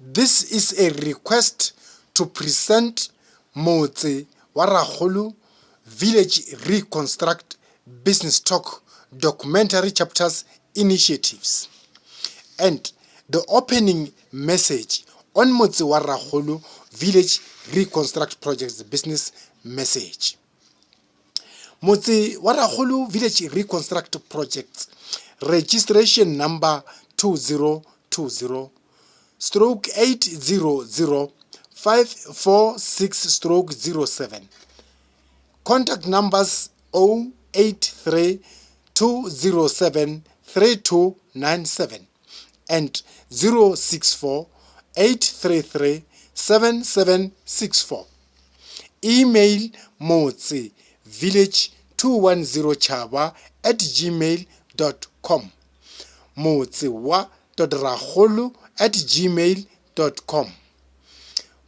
This is a request to present MOTSE wa RAKGOLO Village Reconstruct Business Talk Documentary Chapters Initiatives. And the opening message on MOTSE wa RAKGOLO Village Reconstruct Projects Business Message. MOTSE wa RAKGOLO Village Reconstruct Projects registration number 2020/800-546/07. Contact numbers 083-207-3297 and 064-833-7764. Email motsevillage210chaba@gmail.com. motsewa.ragolo@gmail.com.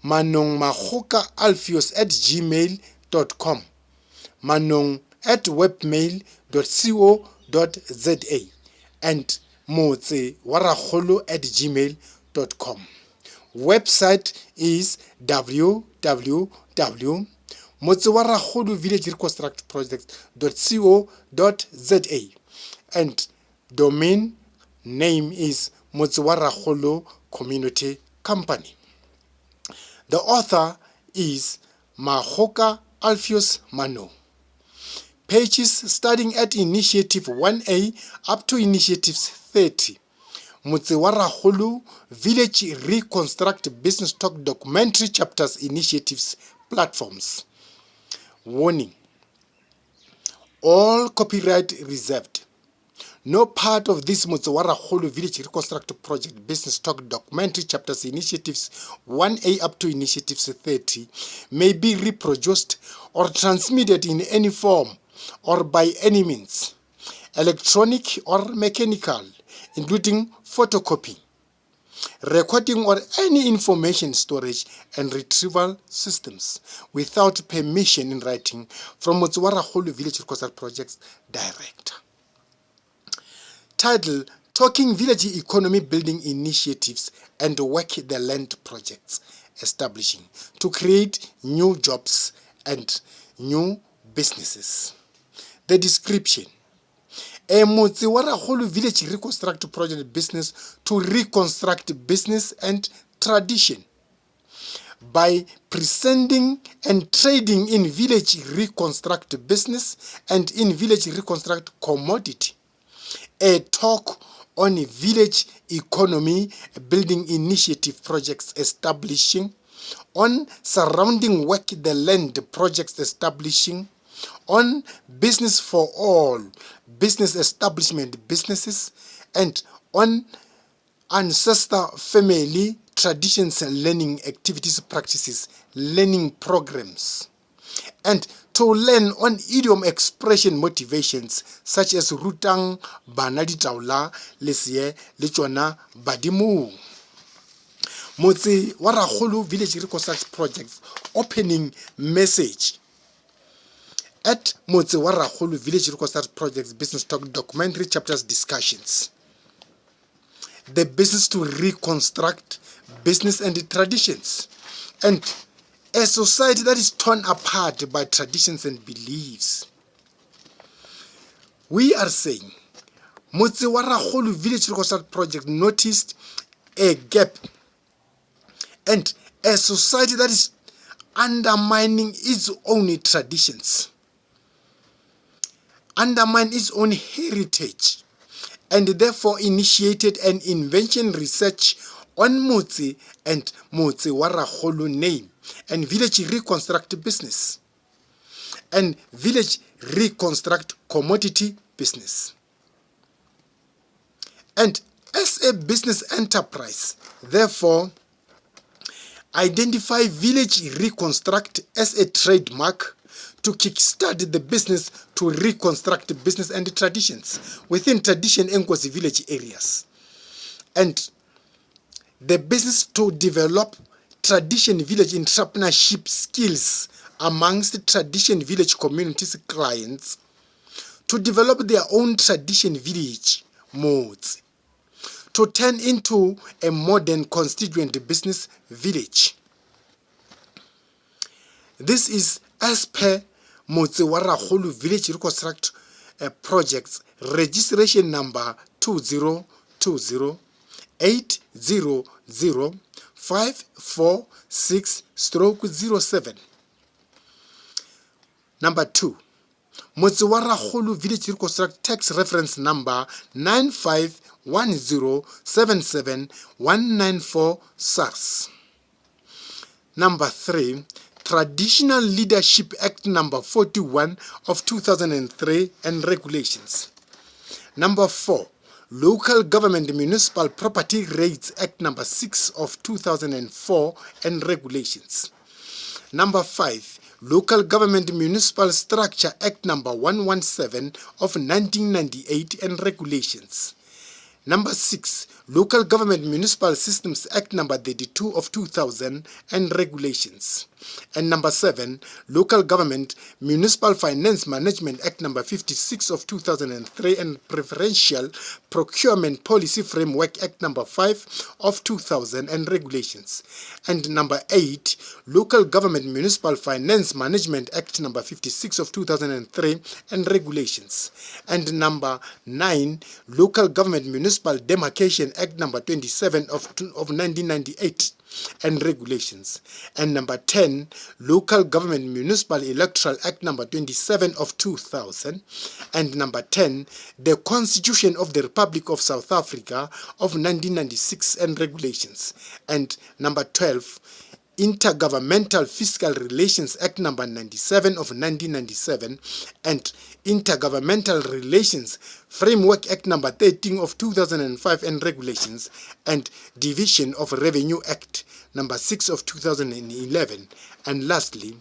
manongmagoka@gmail.com. manong@webmail.co.za and motsewaragolo@gmail.com. Website is www.motsewaragolovillagereconstructprojects.co.za and domain name is MOTSE wa RAKGOLO Community Company. The author is Magoka Alpheus Mano. Pages starting at Initiative 1A up to Initiatives 30. MOTSE wa RAKGOLO Village Reconstruct Business Talk Documentary Chapters Initiatives Platforms. Warning. All copyright reserved. No part of this MOTSE wa RAKGOLO Village Reconstruct Project Business Talk Documentary Chapters Initiatives 1A up to Initiatives 30 may be reproduced or transmitted in any form or by any means, electronic or mechanical, including photocopy, recording or any information storage and retrieval systems without permission in writing from MOTSE wa RAKGOLO Village Reconstruct Projects Director. Title: Talking Village Economy Building Initiatives and Work the Land Projects Establishing to Create New Jobs and New Businesses. The description: a MOTSE wa RAKGOLO Village Reconstruct Project Business to reconstruct business and tradition by presenting and trading in village reconstruct business and in village reconstruct commodity. A talk on village economy building initiative projects establishing, on surrounding work the land projects establishing, on business for all business establishment businesses, and on ancestor family traditions and learning activities practices learning programs, and to learn on idiom expression motivations such as rutang bana ditaola lesie le tsona badimo. MOTSE wa RAKGOLO Village Reconstruct Projects opening message. At MOTSE wa RAKGOLO Village Reconstruct Projects Business Talk Documentary Chapters Discussions. The business to reconstruct business and traditions, and a society that is torn apart by traditions and beliefs. We are saying MOTSE wa RAKGOLO Village Reconstruct Project noticed a gap and a society that is undermining its own traditions, undermine its own heritage, and therefore initiated an invention research on MOTSE and MOTSE wa RAKGOLO name and village reconstruct business and village reconstruct commodity business. And as a business enterprise, therefore, identify village reconstruct as a trademark to kickstart the business to reconstruct business and traditions within tradition Enkosi village areas, and the business to develop tradition village entrepreneurship skills amongst tradition village communities clients, to develop their own tradition village MOTSE, to turn into a modern constituent business village. This is as per MOTSE wa RAKGOLO Village Reconstruct Projects registration number 2020-800-546/07. Number 2, MOTSE wa RAKGOLO Village Reconstruct tax reference number 951077-194 SARS. Number 3, Traditional Leadership Act number 41 of 2003 and regulations. Number 4, Local Government Municipal Property Rates Act number 6 of 2004 and regulations. Number 5, Local Government Municipal Structure Act number 117 of 1998 and regulations. Number 6, Local Government Municipal Systems Act number 32 of 2000 and regulations. And number 7, Local Government Municipal Finance Management Act number 56 of 2003 and Preferential Procurement Policy Framework Act number 5 of 2000 and regulations. And number 8, Local Government Municipal Finance Management Act number 56 of 2003 and regulations. And number 9, Local Government Municipal Demarcation Act number 27 of 1998 and regulations. And number 10, Local Government Municipal Electoral Act number 27 of 2000. And number 10, the Constitution of the Republic of South Africa of 1996 and regulations. And number 12, Intergovernmental Fiscal Relations Act number 97 of 1997 and Intergovernmental Relations Framework Act number 13 of 2005 and regulations, and Division of Revenue Act number 6 of 2011. And lastly,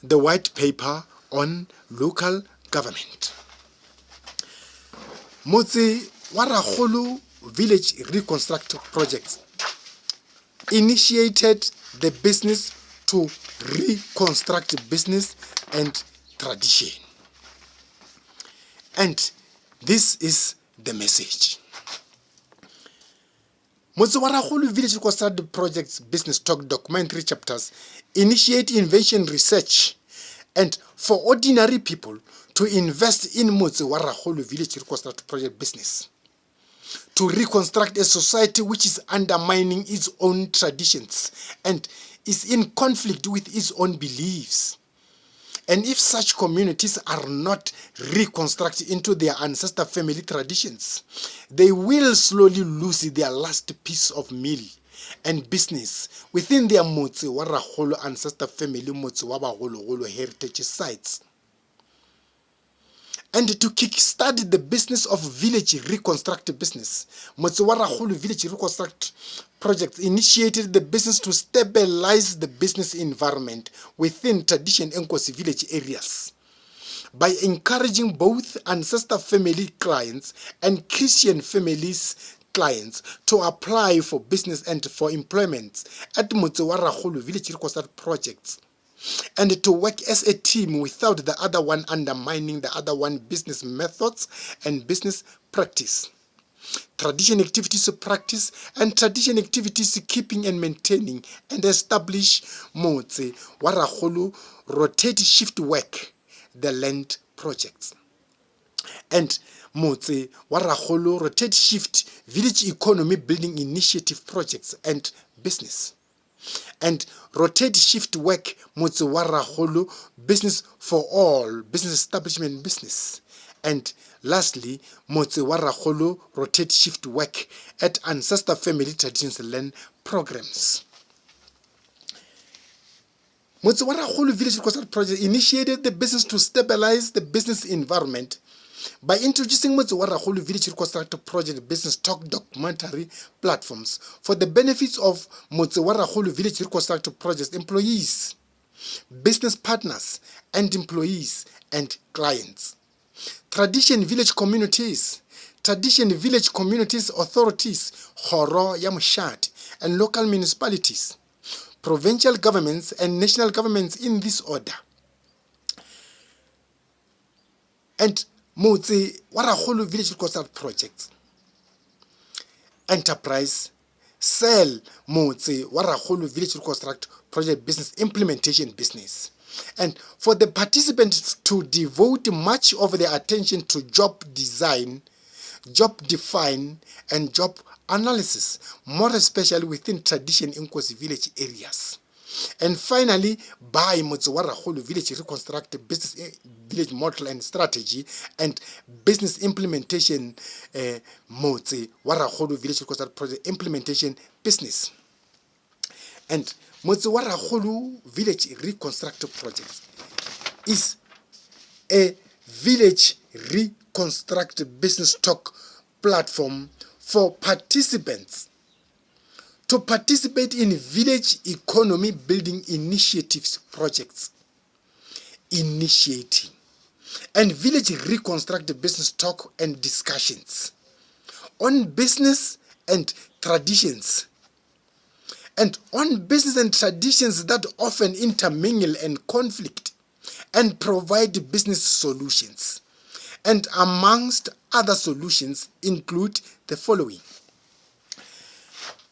the white paper on local government. MOTSE wa RAKGOLO Village Reconstruct Projects initiated the business to reconstruct business and tradition. And this is the message. MOTSE wa RAKGOLO Village Reconstruct Projects Business Talk documentary chapters initiate invention research and for ordinary people to invest in MOTSE wa RAKGOLO Village Reconstruct Project business, to reconstruct a society which is undermining its own traditions and is in conflict with its own beliefs. And if such communities are not reconstructed into their ancestor family traditions, they will slowly lose their last piece of meal and business within their MOTSE wa RAKGOLO ancestor family MOTSE wa Bagologolo heritage sites. And to kickstart the business of village reconstruct business, MOTSE wa RAKGOLO Village Reconstruct Project initiated the business to stabilize the business environment within tradition Nkosi village areas by encouraging both ancestor family clients and Christian families clients to apply for business and for employment at MOTSE wa RAKGOLO Village Reconstruct Projects, and to work as a team without the other one undermining the other one business methods and business practice. Tradition activities practice and tradition activities keeping and maintaining and establish MOTSE wa RAKGOLO rotate shift work, the land projects. And MOTSE wa RAKGOLO rotate shift village economy building initiative projects and business. And rotate shift work MOTSE wa RAKGOLO business for all business establishment business. And lastly, MOTSE wa RAKGOLO rotate shift work at ancestor family traditions land programs. MOTSE wa RAKGOLO Village Reconstruct Project initiated the business to stabilize the business environment by introducing MOTSE wa RAKGOLO Village Reconstruct Project business talk documentary platforms for the benefits of MOTSE wa RAKGOLO Village Reconstruct Project employees, business partners, and employees and clients. Tradition village communities authorities, Horo ya Mushati, and local municipalities, provincial governments and national governments in this order. And MOTSE wa RAKGOLO Village Reconstruct Projects enterprise, sell MOTSE wa RAKGOLO Village Reconstruct Project Business Implementation Business. And for the participants to devote much of their attention to job design, job define, and job analysis, more especially within tradition Inkosi village areas. And finally, by MOTSE wa RAKGOLO Village Reconstruct Business Village Model and Strategy and Business Implementation MOTSE wa RAKGOLO Village Reconstruct Project Implementation Business. And MOTSE wa RAKGOLO Village Reconstruct Project is a village reconstruct business talk platform for participants to participate in village economy building initiatives projects, initiating, and village reconstruct business talk and discussions on business and traditions, and on business and traditions that often intermingle and conflict, and provide business solutions. And amongst other solutions include the following.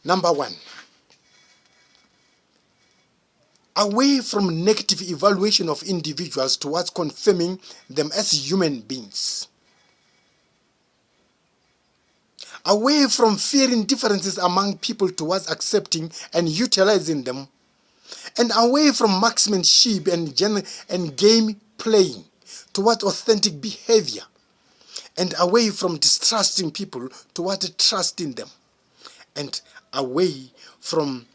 Number one, away from negative evaluation of individuals towards confirming them as human beings. Away from fearing differences among people towards accepting and utilizing them. And away from marksmanship and game playing towards authentic behavior. And away from distrusting people towards trusting them. And away from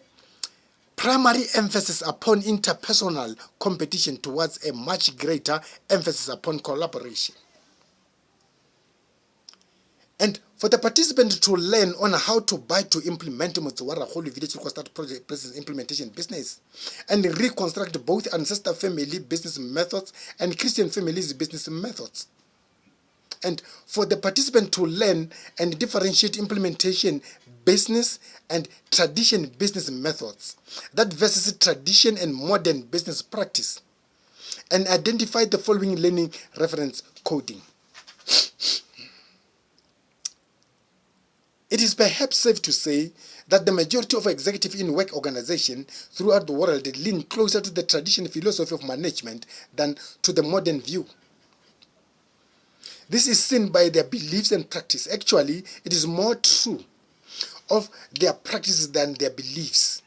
primary emphasis upon interpersonal competition towards a much greater emphasis upon collaboration. And for the participant to learn on how to buy to implement MOTSE wa RAKGOLO Village Reconstruct Project Business Implementation Business and reconstruct both ancestor family business methods and Christian families business methods. And for the participant to learn and differentiate implementation business and tradition business methods, that versus tradition and modern business practice, and identify the following learning reference coding. It is perhaps safe to say that the majority of executives in work organizations throughout the world lean closer to the traditional philosophy of management than to the modern view. This is seen by their beliefs and practice. Actually, it is more true of their practices than their beliefs.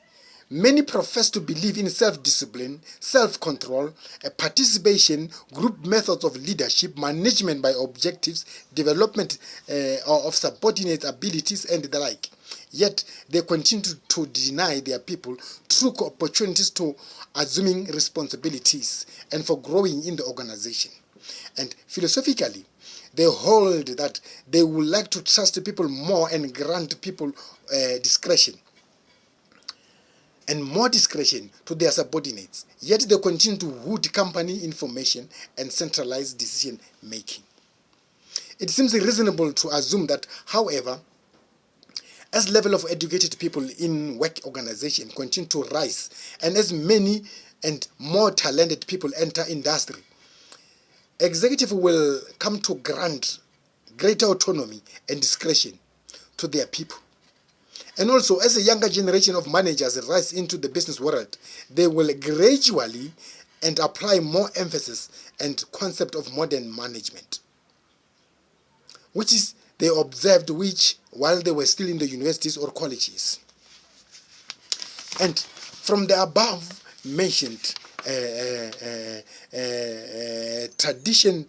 Many profess to believe in self-discipline, self-control, participation, group methods of leadership, management by objectives, development of subordinate abilities, and the like. Yet, they continue to deny their people true opportunities to assuming responsibilities and for growing in the organization. And philosophically, they hold that they would like to trust people more and grant people discretion and more discretion to their subordinates. Yet they continue to hoard company information and centralize decision making. It seems reasonable to assume that, however, as level of educated people in work organization continue to rise and as many and more talented people enter industry, executive will come to grant greater autonomy and discretion to their people. And also, as a younger generation of managers rise into the business world, they will gradually and apply more emphasis and concept of modern management, which is they observed while they were still in the universities or colleges. And from the above mentioned tradition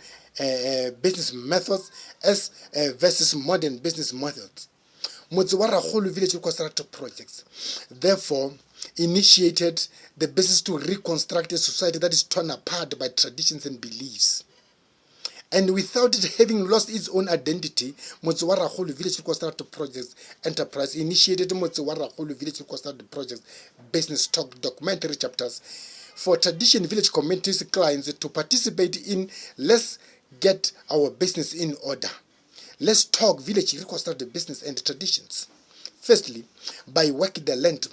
business methods as versus modern business methods, MOTSE wa RAKGOLO Village Reconstruct Projects therefore initiated the business to reconstruct a society that is torn apart by traditions and beliefs. And without it having lost its own identity, MOTSE wa RAKGOLO Village Reconstruct Projects Enterprise initiated MOTSE wa RAKGOLO Village Reconstruct Projects Business Talk documentary chapters for tradition village communities clients to participate in Let's Get Our Business in Order. Let's talk village reconstruct business and traditions. Firstly, by Work the Land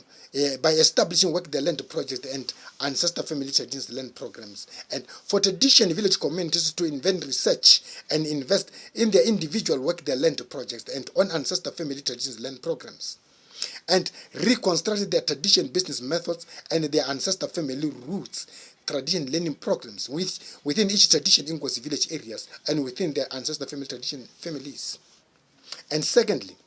by establishing work the land project and ancestor family traditions land programs, and for tradition village communities to invent research and invest in their individual work the land projects and on ancestor family traditions land programs, and reconstruct their tradition business methods and their ancestor family roots tradition learning programs within each tradition in Nkosi village areas and within their ancestor family tradition families. And secondly,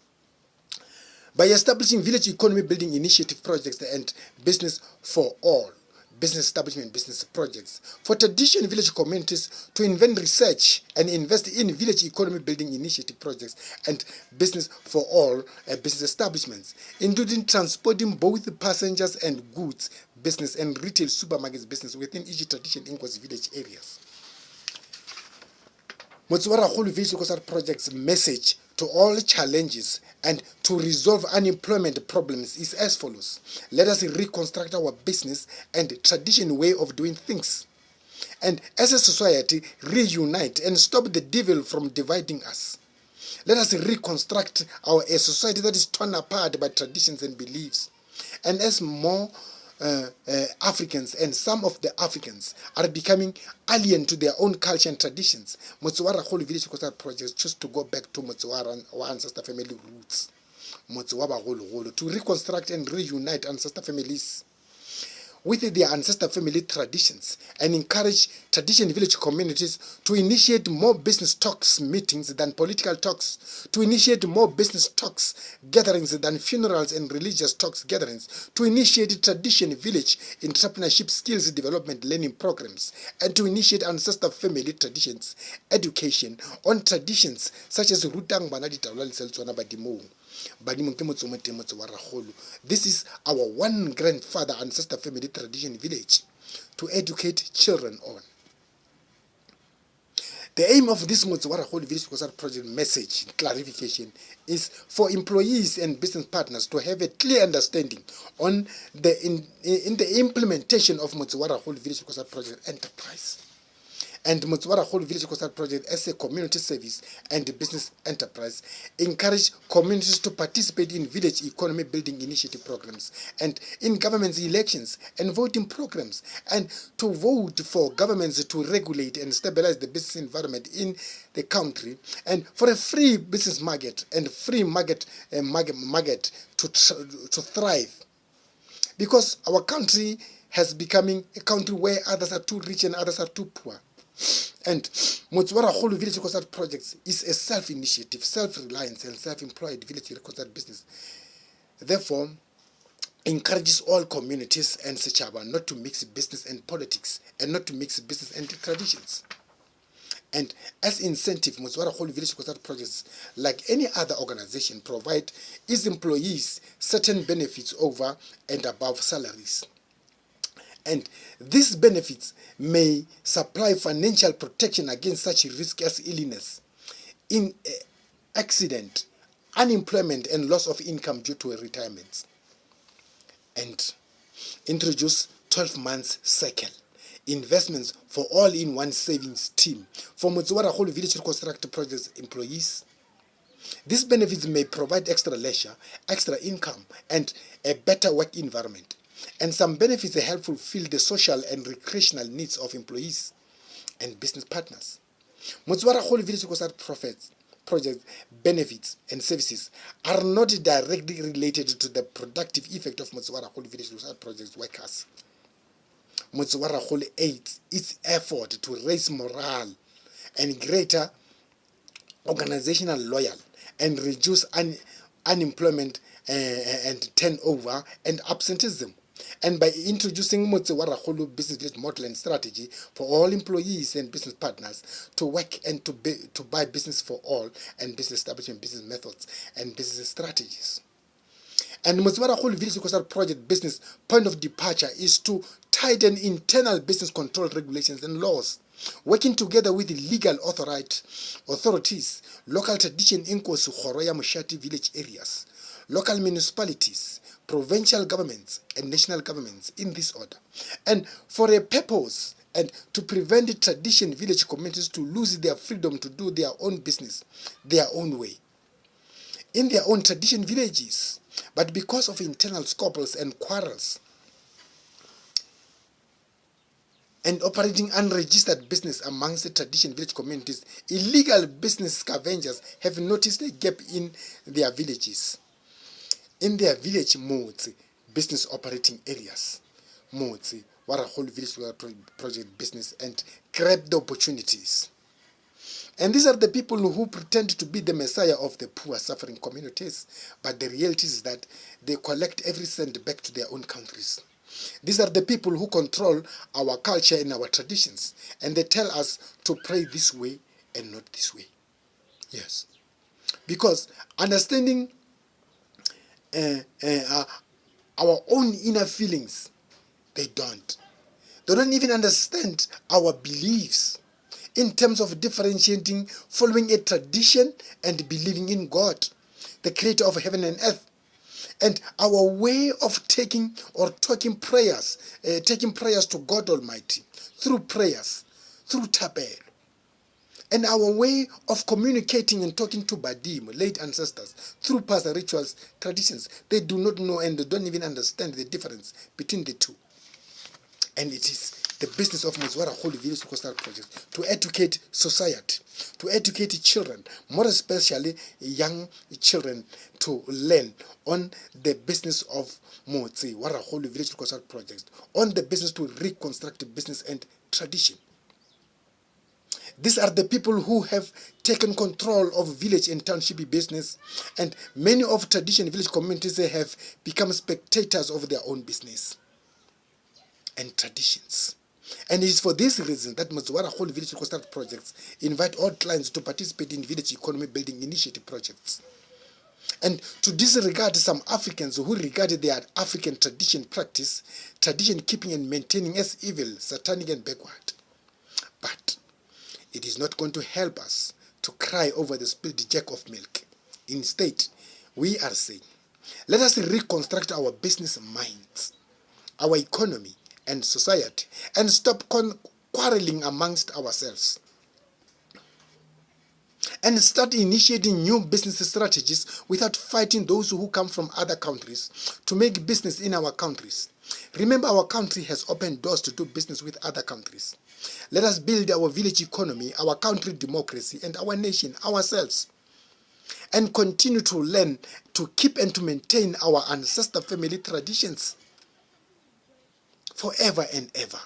by establishing village economy building initiative projects and business for all, business establishment business projects, for tradition village communities to invent research and invest in village economy building initiative projects and business for all business establishments, including transporting both passengers and goods business and retail supermarkets business within each tradition in Nkosi village areas. MOTSE wa RAKGOLO Village RECONSTRUCT project's message to all challenges and to resolve unemployment problems is as follows. Let us reconstruct our business and tradition way of doing things, and as a society reunite and stop the devil from dividing us. Let us reconstruct a society that is torn apart by traditions and beliefs, and as more Africans and some of the Africans are becoming alien to their own culture and traditions, MOTSE wa RAKGOLO Village RECONSTRUCT projects choose to go back to MOTSE wa ancestor family roots, MOTSE wa bagologolo, to reconstruct and reunite ancestor families with their ancestor family traditions and encourage tradition village communities to initiate more business talks meetings than political talks, to initiate more business talks gatherings than funerals and religious talks gatherings, to initiate tradition village entrepreneurship skills development learning programs, and to initiate ancestor family traditions education on traditions such as rutang bana ditaola le seltswana badimong. This is our one grandfather ancestor family tradition village to educate children on. The aim of this MOTSE wa RAKGOLO Village RECONSTRUCT project message clarification is for employees and business partners to have a clear understanding on in the implementation of MOTSE wa RAKGOLO Village RECONSTRUCT project enterprise. And MOTSE wa RAKGOLO Village RECONSTRUCT project as a community service and business enterprise encourage communities to participate in village economy building initiative programs and in government's elections and voting programs, and to vote for governments to regulate and stabilize the business environment in the country, and for a free business market and free market to thrive, because our country has becoming a country where others are too rich and others are too poor. And MOTSE wa RAKGOLO Village RECONSTRUCT projects is a self-initiative, self-reliance and self-employed village RECONSTRUCT business. Therefore, encourages all communities and Sechaba not to mix business and politics and not to mix business and traditions. And as incentive, MOTSE wa RAKGOLO Village RECONSTRUCT projects, like any other organization, provide its employees certain benefits over and above salaries. And these benefits may supply financial protection against such risk as illness, accident, unemployment, and loss of income due to a retirement. And introduce 12 months cycle investments for all-in-one savings team for MOTSE wa RAKGOLO Village RECONSTRUCT projects employees. These benefits may provide extra leisure, extra income, and a better work environment. And some benefits help fulfill the social and recreational needs of employees and business partners. MOTSE wa RAKGOLO Village RECONSTRUCT project benefits and services are not directly related to the productive effect of MOTSE wa RAKGOLO Village RECONSTRUCT project workers. MOTSE wa RAKGOLO aids its effort to raise morale and greater organizational loyalty and reduce unemployment and turnover and absenteeism. And by introducing MOTSE wa RAKGOLO business village model and strategy for all employees and business partners to work and to buy business for all and business establishment business methods and business strategies. And MOTSE wa RAKGOLO Village RECONSTRUCT project business point of departure is to tighten internal business control regulations and laws, working together with the legal authorities, local tradition Nkosi Khoro ya Mushati village areas, local municipalities, provincial governments, and national governments in this order, and for a purpose and to prevent the tradition village communities to lose their freedom to do their own business their own way in their own tradition villages, But because of internal squabbles and quarrels, and operating unregistered business amongst the traditional village communities, illegal business scavengers have noticed a gap in their villages. In their village MOTSE, business operating areas, MOTSE, RAKGOLO village project business, and grab the opportunities. And these are the people who pretend to be the messiah of the poor, suffering communities. But the reality is that they collect every cent back to their own countries. These are the people who control our culture and our traditions. And they tell us to pray this way and not this way. Yes. Because understanding our own inner feelings, they don't. They don't even understand our beliefs in terms of differentiating, following a tradition and believing in God, the creator of heaven and earth. And our way of taking prayers to God Almighty through prayers, through tabel. And our way of communicating and talking to Badim, late ancestors, through past rituals, traditions, they do not know and they don't even understand the difference between the two. And it is the business of MOTSE RAKGOLO Village RECONSTRUCT project to educate society, to educate children, more especially young children, to learn on the business of MOTSE RAKGOLO Village RECONSTRUCT project, on the business to reconstruct business and tradition. These are the people who have taken control of village and township business, and many of traditional village communities have become spectators of their own business and traditions. And it is for this reason that MOTSE RAKGOLO Village RECONSTRUCT projects invite all clients to participate in village economy building initiative projects, and to disregard some Africans who regard their African tradition keeping and maintaining as evil, satanic and backward. But it is not going to help us to cry over the spilled jug of milk. Instead, we are saying, let us reconstruct our business minds, our economy and society, and stop quarreling amongst ourselves, and start initiating new business strategies without fighting those who come from other countries to make business in our countries. Remember, our country has opened doors to do business with other countries. Let us build our village economy, our country democracy, and our nation ourselves, and continue to learn to keep and to maintain our ancestor family traditions forever and ever,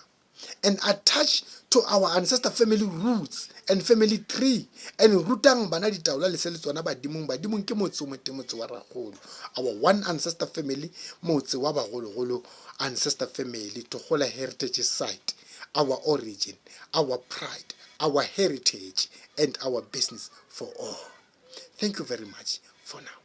and attach to our ancestor family roots and family tree, and rutang bana ditaola le se le tsona badimong ke MOTSE wa RAKGOLO, our one ancestor family, MOTSE wa bagologolo ancestor family, Togola heritage site, our origin, our pride, our heritage, and our business for all. Thank you very much for now.